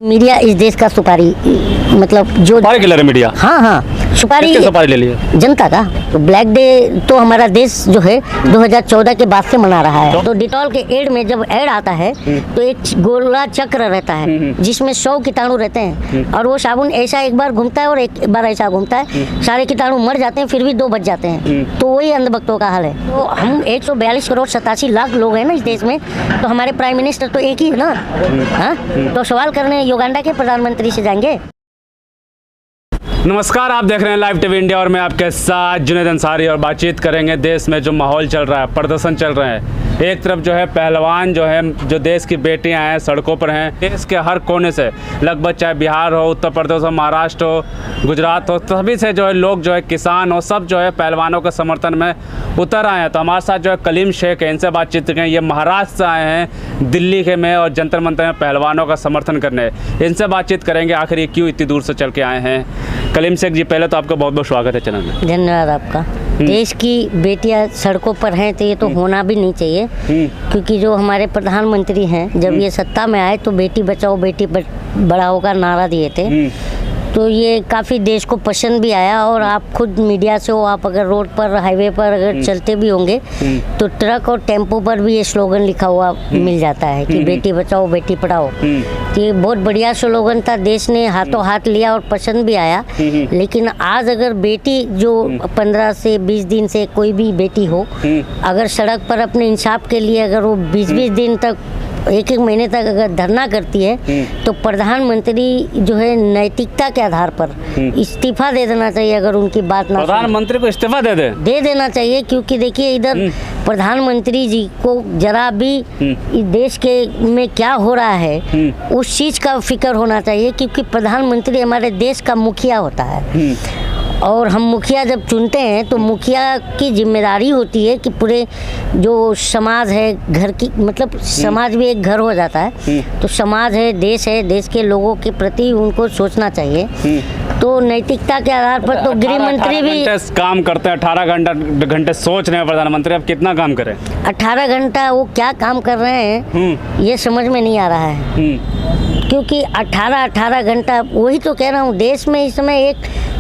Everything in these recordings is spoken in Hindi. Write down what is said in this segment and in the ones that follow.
मीडिया इस देश का सुपारी, मतलब जो सुपारी किलर है मीडिया। हाँ हाँ सुपारी किसके सुपारी ले लिए? जनता का। तो ब्लैक डे तो हमारा देश जो है 2014 के बाद से मना रहा है। तो डिटॉल के एड में जब एड आता है तो एक गोला चक्र रहता है जिसमें 100 कीटाणु रहते हैं और वो साबुन ऐसा एक बार घूमता है और एक बार ऐसा घूमता है, सारे कीटाणु मर जाते हैं, फिर भी 2 बच जाते हैं। तो वही अंधभक्तों का हाल है। तो हम 142 करोड़ 87 लाख लोग हैं ना इस देश में, तो हमारे प्राइम मिनिस्टर तो एक ही है ना। हाँ, तो सवाल करने युगांडा के प्रधानमंत्री से जाएंगे। नमस्कार, आप देख रहे हैं लाइव टीवी इंडिया और मैं आपके साथ जुनैद अंसारी और बातचीत करेंगे देश में जो माहौल चल रहा है, प्रदर्शन चल रहे हैं। एक तरफ जो है पहलवान जो है, जो देश की बेटियां हैं सड़कों पर हैं, देश के हर कोने से लगभग, चाहे बिहार हो, उत्तर प्रदेश हो, महाराष्ट्र हो, गुजरात हो, सभी से जो है लोग जो है, किसान हो, सब जो है पहलवानों के समर्थन में उतर आए हैं। तो हमारे साथ जो है कलीम शेख है, इनसे बातचीत करें। ये महाराष्ट्र से आए हैं दिल्ली के में और जंतर मंतर में पहलवानों का समर्थन करने। इनसे बातचीत करेंगे आखिर ये क्यों इतनी दूर से चल के आए हैं। कलीम शेख जी, पहले तो आपका बहुत बहुत स्वागत है चैनल में। धन्यवाद आपका। देश की बेटियां सड़कों पर हैं तो ये तो होना भी नहीं चाहिए, क्योंकि जो हमारे प्रधानमंत्री हैं जब ये सत्ता में आए तो बेटी बचाओ बेटी बढ़ाओ का नारा दिए थे। तो ये काफ़ी देश को पसंद भी आया। और आप खुद मीडिया से हो, आप अगर रोड पर हाईवे पर अगर चलते भी होंगे तो ट्रक और टेम्पो पर भी ये स्लोगन लिखा हुआ मिल जाता है कि बेटी बचाओ बेटी पढ़ाओ। तो ये बहुत बढ़िया स्लोगन था, देश ने हाथों हाथ लिया और पसंद भी आया। लेकिन आज अगर बेटी जो 15 से 20 दिन से कोई भी बेटी हो, अगर सड़क पर अपने इंसाफ के लिए अगर वो 20-20 दिन तक, 1-1 महीने तक अगर धरना करती है तो प्रधानमंत्री जो है नैतिकता के आधार पर इस्तीफा दे देना चाहिए। अगर उनकी बात ना, प्रधानमंत्री को इस्तीफा दे देना चाहिए, क्योंकि देखिए इधर प्रधानमंत्री जी को जरा भी इस देश के में क्या हो रहा है उस चीज़ का फिक्र होना चाहिए, क्योंकि प्रधानमंत्री हमारे देश का मुखिया होता है। और हम मुखिया जब चुनते हैं तो मुखिया की जिम्मेदारी होती है कि पूरे जो समाज है, घर की, मतलब समाज भी एक घर हो जाता है। तो समाज है, देश के लोगों के प्रति उनको सोचना चाहिए। तो नैतिकता के आधार पर तो गृह मंत्री भी काम करते हैं। 18 घंटे सोच रहे हैं प्रधानमंत्री, अब कितना काम करें? 18 घंटा वो क्या काम कर रहे हैं ये समझ में नहीं आ रहा है। क्योंकि 18 घंटा, वही तो कह रहा हूँ, देश में इस समय एक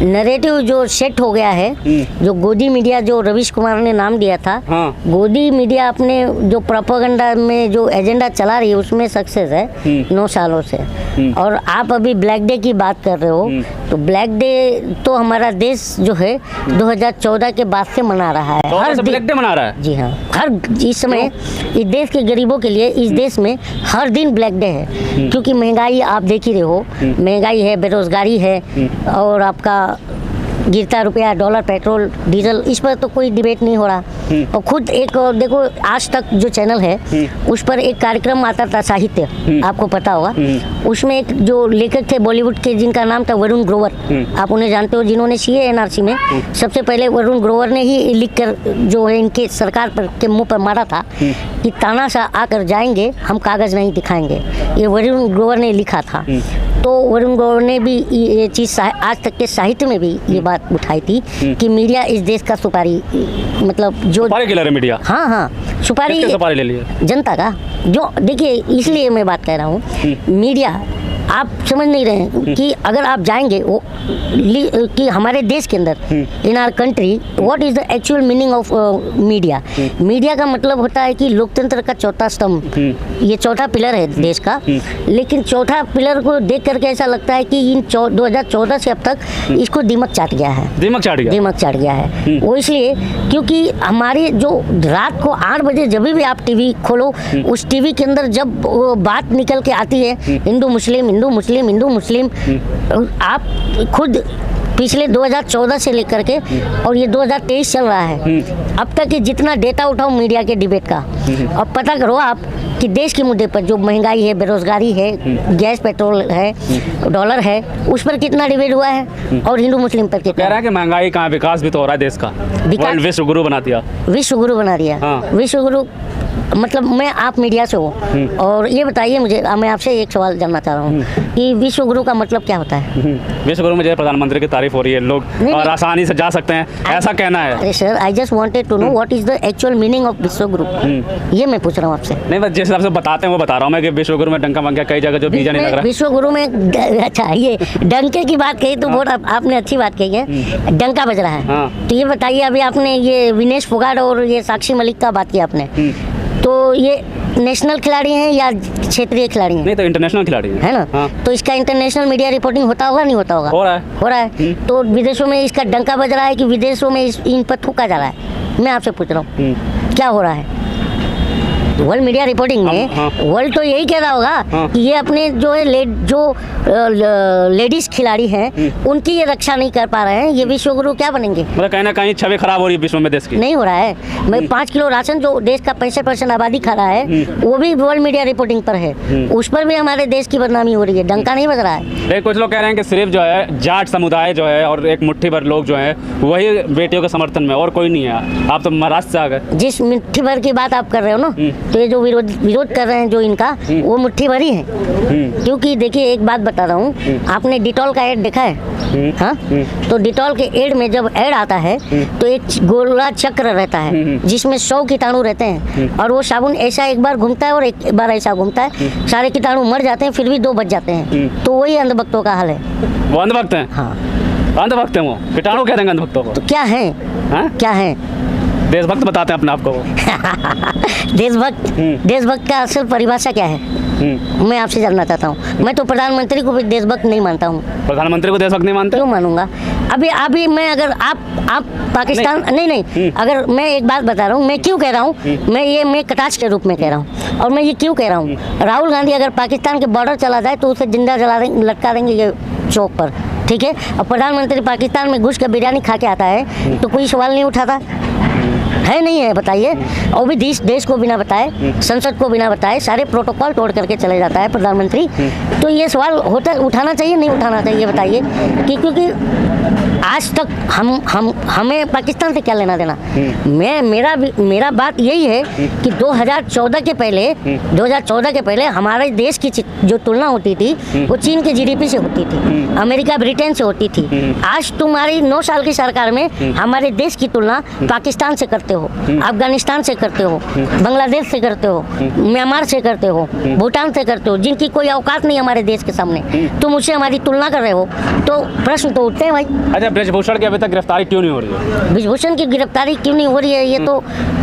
नैरेटिव जो सेट हो गया है, जो गोदी मीडिया जो रवीश कुमार ने नाम दिया था। गोदी मीडिया अपने जो प्रोपेगेंडा में जो एजेंडा चला रही है उसमें सक्सेस है 9 सालों से। और आप अभी ब्लैक डे की बात कर रहे हो, तो ब्लैक डे तो हमारा देश जो है 2014 के बाद से मना रहा है। हर ब्लैक डे मना रहा है? जी हाँ, हर इस समय इस देश के गरीबों के लिए इस देश में हर दिन ब्लैक डे है। क्योंकि महंगाई आप देख ही रहे हो, महंगाई है, बेरोजगारी है, और आपका गिरता रुपया, डॉलर, पेट्रोल, डीजल, इस पर तो कोई डिबेट नहीं हो रहा। और खुद एक देखो, आज तक जो चैनल है उस पर एक कार्यक्रम आता था साहित्य, आपको पता होगा। उसमें एक जो लेखक थे बॉलीवुड के जिनका नाम था वरुण ग्रोवर, आप उन्हें जानते हो, जिन्होंने CA NRC में सबसे पहले वरुण ग्रोवर ने ही लिख कर जो है इनके सरकार पर के मुँह पर मारा था कि तानाशाह आकर जाएंगे, हम कागज़ नहीं दिखाएंगे। ये वरुण ग्रोवर ने लिखा था। तो वरुण ग्रोवर ने भी ये चीज़ आज तक के साहित्य में भी ये बात उठाई थी कि मीडिया इस देश का सुपारी, मतलब जो सुपारी किलर है मीडिया। हाँ हाँ सुपारी ले लिए? जनता का। जो देखिए, इसलिए मैं बात कह रहा हूँ, मीडिया आप समझ नहीं रहे हैं कि अगर आप जाएंगे वो कि हमारे देश के अंदर, in our country, what is the actual meaning of media. Media का मतलब होता है कि लोकतंत्र का चौथा स्तंभ, ये चौथा पिलर है देश का। लेकिन चौथा पिलर को देख करके ऐसा लगता है कि इन 2014 से अब तक इसको दिमक चाट गया है। दिमक चाट गया है। वो इसलिए क्योंकि हमारे जो रात को 8 बजे जब भी आप टीवी खोलो, उस टीवी के अंदर जब बात निकल के आती है हिंदू मुस्लिम, आप खुद पिछले 2014 से लेकर के और ये 2023 चल रहा है, अब तक जितना डेटा उठाओ मीडिया के डिबेट का, अब पता करो आप कि देश के मुद्दे पर जो महंगाई है, बेरोजगारी है, गैस पेट्रोल है, डॉलर है, उस पर कितना डिबेट हुआ है, और हिंदू मुस्लिम पर कितना। कह रहा है कि महंगाई कहाँ, विकास भी तो हो रहा है देश का। विश्व गुरु बना दिया। विश्व गुरु मतलब मैं, आप मीडिया से हो, और ये बताइए मुझे, मैं आपसे एक सवाल जानना चाह रहा हूँ कि विश्व गुरु का मतलब क्या होता है? विश्व गुरु मुझे प्रधानमंत्री की तारीफ हो रही है लोग नहीं, और नहीं। आसानी से जा सकते हैं, ऐसा कहना है। अरे sir, I just wanted to know what is the actual meaning of Vishwa Guru, ये मैं पूछ रहा हूँ आपसे। नहीं, बस जिस हिसाब से बताते हैं वो बता रहा हूँ मैं कि विश्व गुरु में डंका मंग गया, कई जगह जो वीजा नहीं लग रहा। विश्व गुरु में अच्छा, ये डंके की बात कही तो बहुत आपने अच्छी बात कही है, डंका बज रहा है। हाँ। तो ये बताइए, अभी आपने ये विनेश फोगाट और ये साक्षी मलिक का बात किया आपने, तो ये नेशनल खिलाड़ी हैं या क्षेत्रीय खिलाड़ी हैं? नहीं तो इंटरनेशनल खिलाड़ी है ना। हाँ। तो इसका इंटरनेशनल मीडिया रिपोर्टिंग होता होगा नहीं होता होगा? हो रहा है। हो रहा है। तो विदेशों में इसका डंका बज रहा है कि विदेशों में इन पर थूका जा रहा है? मैं आपसे पूछ रहा हूँ क्या हो रहा है? वर्ल्ड मीडिया रिपोर्टिंग में हाँ। वर्ल्ड तो यही कह रहा होगा हाँ। कि ये अपने जो है लेडीज खिलाड़ी हैं उनकी ये रक्षा नहीं कर पा रहे हैं, ये विश्व गुरु क्या बनेंगे? मतलब कहीं ना कहीं छवि खराब हो रही है विश्व में देश की। नहीं हो रहा है। मैं 5 किलो राशन जो देश का 65% आबादी खा रहा है वो भी वर्ल्ड मीडिया रिपोर्टिंग पर है, उस पर भी हमारे देश की बदनामी हो रही है, डंका नहीं बज रहा है। लेकिन कुछ लोग कह रहे हैं कि सिर्फ जो है जाट समुदाय जो है और एक मुट्ठी भर लोग जो है वही बेटियों के समर्थन में, और कोई नहीं है। आप तो महाराष्ट्र से आ गए। जिस मुट्ठी भर की बात आप कर रहे हो ना, तो ये जो विरोध कर रहे हैं जो इनका, वो मुट्ठी भर ही है। क्योंकि देखिए एक बात बता रहा हूँ, आपने डिटॉल का ऐड देखा है? हाँ। तो डिटॉल के ऐड में जब ऐड आता है तो एक गोला चक्र रहता है जिसमें 100 कीटाणु रहते हैं, और वो साबुन ऐसा एक बार घूमता है और एक बार ऐसा घूमता है, सारे कीटाणु मर जाते हैं, फिर भी 2 बच जाते हैं। तो वही अंधभक्तों का हाल है। वो अंधभक्त हैं? हाँ, अंधभक्त हैं वो, कीटाणु कह देंगे अंधभक्तों को? तो क्या है? हाँ? क्या है? देशभक्त बताते हैं अपने आप को वो। देशभक्त का असल परिभाषा क्या है मैं आपसे जानना चाहता हूँ। मैं तो प्रधानमंत्री को भी देशभक्त नहीं मानता हूँ। प्रधानमंत्री को देशभक्त नहीं मानते? क्यों मानूंगा? अभी मैं अगर आप पाकिस्तान नहीं अगर मैं एक बात बता रहा हूँ, मैं क्यों कह रहा हूँ, मैं कटाक्ष के रूप में कह रहा हूँ, और मैं ये क्यों कह रहा हूँ, राहुल गांधी अगर पाकिस्तान के बॉर्डर चला जाए तो उसे जिंदा जला देंगे, लटका देंगे ये चौक पर, ठीक है। और प्रधानमंत्री पाकिस्तान में घुस कर बिरयानी खा के आता है तो कोई सवाल नहीं उठाता है? नहीं है? बताइए। और भी देश को बिना बताए, संसद को बिना बताए, सारे प्रोटोकॉल तोड़ करके चले जाता है प्रधानमंत्री। तो ये सवाल उठाना चाहिए नहीं उठाना चाहिए? बताइए कि क्योंकि आज तक हमें पाकिस्तान से क्या लेना देना। मेरा बात यही है कि 2014 के पहले हमारे देश की जो तुलना होती थी वो चीन के जीडीपी से होती थी, अमेरिका ब्रिटेन से होती थी। आज तुम्हारी 9 साल की सरकार में हमारे देश की तुलना पाकिस्तान से करते हो, अफगानिस्तान से करते हो, बांग्लादेश से करते हो, म्यांमार से करते हो, भूटान से करते हो, जिनकी कोई औकात नहीं हमारे देश के सामने। तुम उससे हमारी तुलना कर रहे हो तो प्रश्न तो उठते हैं भाई। अच्छा, ब्रजभूषण की अभी तक गिरफ्तारी क्यों नहीं हो रही है? ब्रजभूषण की गिरफ्तारी क्यों नहीं हो रही है?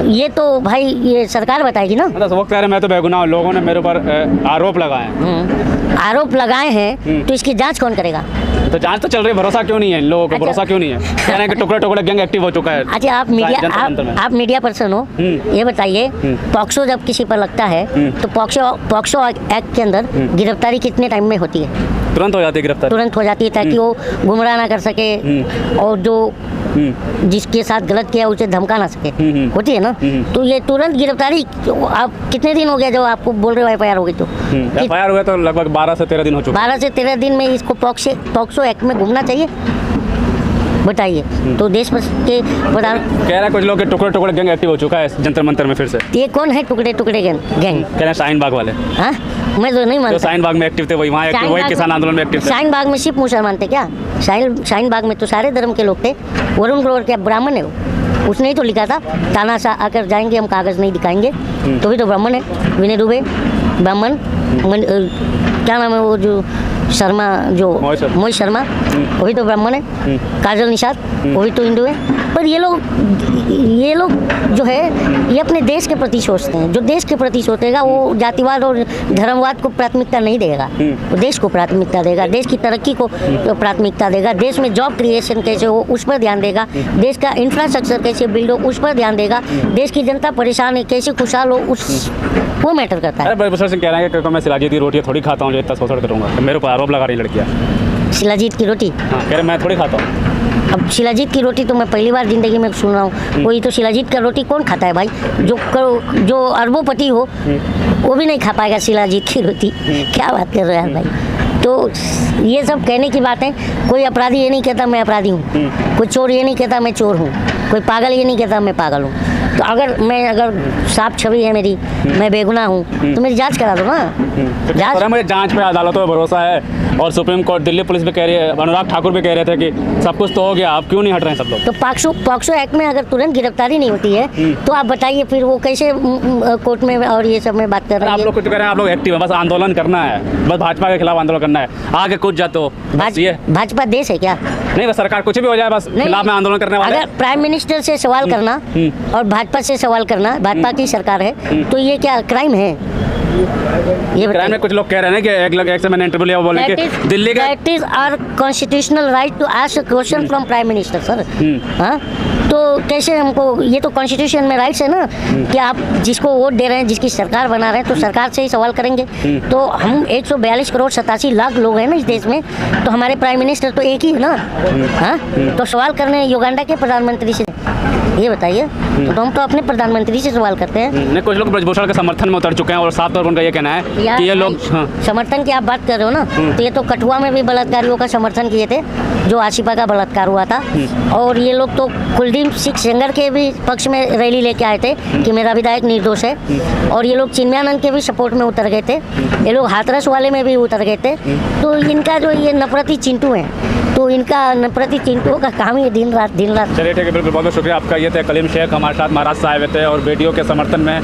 ये तो भाई ये सरकार बताएगी ना। मतलब वो कह रहे मैं तो बेगुनाह हूं, लोगों ने मेरे ऊपर आरोप लगाए हैं। आरोप लगाए हैं तो इसकी जांच कौन करेगा? तो जांच तो चल रही है, भरोसा क्यों नहीं है इन लोगों को? अच्छा। भरोसा क्यों नहीं है? कह रहे हैं कि टुकड़े गैंग एक्टिव हो चुका है। अच्छा, आप मीडिया पर्सन हो, ये बताइए पॉक्सो जब किसी पर लगता है तो पॉक्सो एक्ट के अंदर गिरफ्तारी कितने टाइम में होती है? तुरंत हो जाती है गिरफ्तारी? तुरंत हो जाती है, ताकि वो गुमराह ना कर सके और जो जिसके साथ गलत किया उसे धमका ना सके, होती है ना। तो ये तुरंत गिरफ्तारी। आप कितने दिन हो गया जो आपको बोल रहे हो एफआईआर हो गई? तो एफआईआर हुआ तो लगभग 12 से 13 दिन हो चुके। 12 से 13 दिन में इसको पॉक्सो एक्ट में घूमना चाहिए? बताइए। तो देश भर के प्रधान कह रहे हैं कुछ लोग के टुकड़े गैंग एक्टिव हो चुका है जंतर मंतर में फिर से। ये कौन है टुकड़े गैंग? कह रहे हैं शाहीन बाग वाले। हाँ, मैं तो नहीं मानता। जो शाहीन बाग में एक्टिव थे वही वहाँ एक्टिव, वही किसान आंदोलन में एक्टिव थे। शाहीन बाग में सिर्फ मुसलमान थे क्या? शाहीन बाग में तो सारे धर्म के लोग थे। वरुण ग्रोवर क्या ब्राह्मण है? वो उसने ही तो लिखा था तानाशाह आकर जाएंगे, हम कागज नहीं दिखाएंगे। तो भी तो ब्राह्मण है। विनय दुबे ब्राह्मण, क्या नाम है वो जो शर्मा, जो मोहित शर्मा, वही तो ब्राह्मण है। काजल निषाद वही तो हिंदू है। पर ये लोग जो है ये अपने देश के प्रति सोचते हैं। जो देश के प्रति सोचेगा वो जातिवाद और धर्मवाद को प्राथमिकता नहीं देगा, वो देश को प्राथमिकता देगा, देश की तरक्की को प्राथमिकता देगा, देश में जॉब क्रिएशन कैसे हो उस पर ध्यान देगा, देश का इंफ्रास्ट्रक्चर कैसे बिल्ड हो उस पर ध्यान देगा, देश की जनता परेशान है कैसे खुशहाल हो उस वो मैटर करता है। ब्रजभूषण सिंह कह रहे हैं कि मैं शिलाजीत की रोटी थोड़ी खाता हूँ जो इतना शोषण करूँगा, मेरे ऊपर आरोप लगा रही लड़कियाँ। शिलाजीत की रोटी? हाँ, कह रहे मैं थोड़ी खाता हूँ। अब शिलाजीत की रोटी तो मैं पहली बार जिंदगी में सुन रहा हूँ। कोई तो शिलाजीत का रोटी कौन खाता है भाई? जो अरबोपति हो वो भी नहीं खा पाएगा शिलाजीत की रोटी। क्या बात कर रहे हैं भाई? तो ये सब कहने की बात है। कोई अपराधी ये नहीं कहता मैं अपराधी हूँ, कोई चोर ये नहीं कहता मैं चोर हूँ, कोई पागल ये नहीं कहता मैं पागल हूँ। तो अगर साफ छवि है मेरी, मैं बेगुनाह हूँ तो मेरी जांच करा दो ना। जांच- मुझे जांच पे अदालतों में भरोसा है और सुप्रीम कोर्ट दिल्ली पुलिस भी कह रही है, अनुराग ठाकुर भी कह रहे थे कि सब कुछ तो हो गया, आप क्यों नहीं हट रहे हैं सब लोग? तो पॉक्सो एक्ट में अगर तुरंत गिरफ्तारी नहीं होती है तो आप बताइए फिर वो कैसे कोर्ट में और ये सब में बात कर रहे आप हैं? लोग कुछ कह रहे हैं, आप लोग एक्टिव है, बस आंदोलन करना है, बस भाजपा के खिलाफ आंदोलन करना है, आगे कुछ जा तो बस ये भाजपा देश है क्या? नहीं, बस सरकार कुछ भी हो जाए, बस खिलाफ में आंदोलन करने वाले। अगर प्राइम मिनिस्टर से सवाल करना और भाजपा से सवाल करना, भाजपा की सरकार है, तो ये क्या क्राइम है? ये क्राइम में कुछ लोग कह रहे हैं कि एक से मैंने इंटरव्यू लिया, वो बोले कि दिल्ली का that is our constitutional right to ask question from prime minister sir. हाँ, तो कैसे हमको, ये तो कॉन्स्टिट्यूशन में राइट्स है ना कि आप जिसको वोट दे रहे हैं, जिसकी सरकार बना रहे हैं, तो सरकार से ही सवाल करेंगे। तो हम 142 करोड़ 87 लाख लोग हैं ना इस देश में, तो हमारे प्राइम मिनिस्टर तो एक ही है ना। हाँ, तो सवाल करने युगांडा के प्रधानमंत्री से, ये बताइए। तो हम तो अपने प्रधानमंत्री से सवाल करते हैं। नहीं, कुछ लोग ब्रजभूषण के समर्थन में उतर चुके हैं और साफ तौर पर उनका ये कहना है कि ये लोग समर्थन की आप बात कर रहे हो ना, तो ये तो कठुआ में भी बलात्कारियों का समर्थन किए थे, जो आसिफा का बलात्कार हुआ था। और ये लोग तो कुलदीप सिंह सेंगर के भी पक्ष में रैली लेके आए थे कि मेरा विधायक निर्दोष है। और ये लोग चिन्मयानंद के भी सपोर्ट में उतर गए थे, ये लोग हाथरस वाले में भी उतर गए थे। तो इनका जो ये नफरती चिंटू है, तो इनका नफरती चिंटू का काम ही दिन रात। चलिए ठीक है, बिल्कुल, बहुत बहुत शुक्रिया आपका। ये थे कलीम शेख हमारे साथ महाराष्ट्र से आए हुए थे और बेटियों के समर्थन में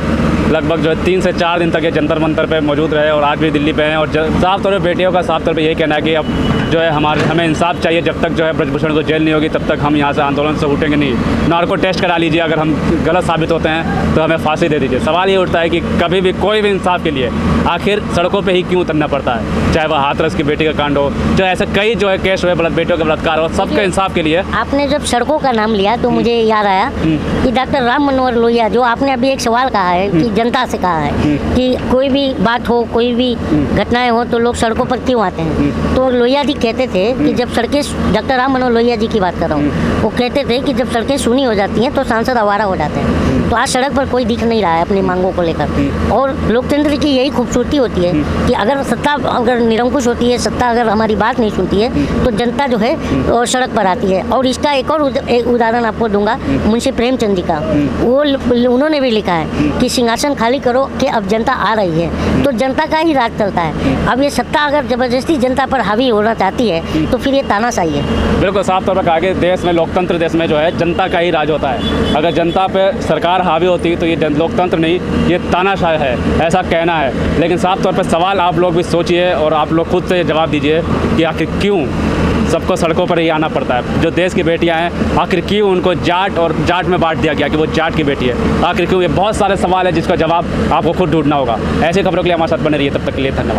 लगभग जो है 3 से 4 दिन तक ये जंतर मंतर पे मौजूद रहे और आज भी दिल्ली पे हैं। और साफ तौर पर बेटियों का साफ तौर पे यही कहना है कि अब जो है हमें इंसाफ चाहिए। जब तक जो है ब्रजभूषण को जेल नहीं होगी तब तक हम यहाँ से आंदोलन से उठेंगे नहीं। नार्को टेस्ट करा लीजिए, अगर हम गलत साबित होते हैं तो हमें फांसी दे दीजिए। सवाल ये उठता है कि कभी भी कोई भी इंसाफ के लिए आखिर सड़कों पर ही क्यों उतरना पड़ता है, चाहे वह हाथरस की बेटी का कांड हो, चाहे ऐसे कई जो है केस हुए बेटियों के बलात्कार हो, सबके इंसाफ के लिए। आपने जब सड़कों का नाम लिया तो मुझे याद आया कि डॉक्टर राम मनोहर लोहिया, जो आपने अभी एक सवाल कहा है कि जनता से कहा है कि कोई भी बात हो, कोई भी घटनाएं हो तो लोग सड़कों पर क्यों आते हैं, तो लोहिया जी कहते थे कि जब सड़कें, डॉक्टर राम मनोहर लोहिया जी की बात कर रहा हूँ, वो कहते थे कि जब सड़कें सूनी हो जाती हैं तो सांसद आवारा हो जाते हैं। तो आज सड़क पर कोई दिख नहीं रहा है अपनी मांगों को लेकर। और लोकतंत्र की यही खूबसूरती होती है कि अगर सत्ता अगर निरंकुश होती है, सत्ता अगर हमारी बात नहीं सुनती है, तो जनता जो है वो सड़क पर आती है। और इसका एक और उदाहरण आपको दूंगा, मुंशी प्रेमचंद जी का। वो उन्होंने भी लिखा है कि सिंहासन खाली करो कि अब जनता आ रही है। तो जनता का ही राज चलता है। अब ये सत्ता अगर जबरदस्ती जनता पर हावी होना चाहती है तो फिर ये तानाशाही है। बिल्कुल साफ तौर पर कहा कि देश में, लोकतंत्र देश में जो है जनता का ही राज होता है। अगर जनता पे सरकार हावी होती है तो ये लोकतंत्र नहीं, ये तानाशाही है, ऐसा कहना है। लेकिन साफ तौर पर सवाल आप लोग भी सोचिए और आप लोग खुद से जवाब दीजिए कि आखिर क्यों सबको सड़कों पर ही आना पड़ता है। जो देश की बेटियां हैं, आखिर क्यों उनको जाट में बांट दिया गया कि वो जाट की बेटी है, आखिर क्यों? ये बहुत सारे सवाल है जिसका जवाब आपको खुद ढूंढना होगा। ऐसी खबरों के लिए हमारे साथ बने रहिए, तब तक के लिए धन्यवाद।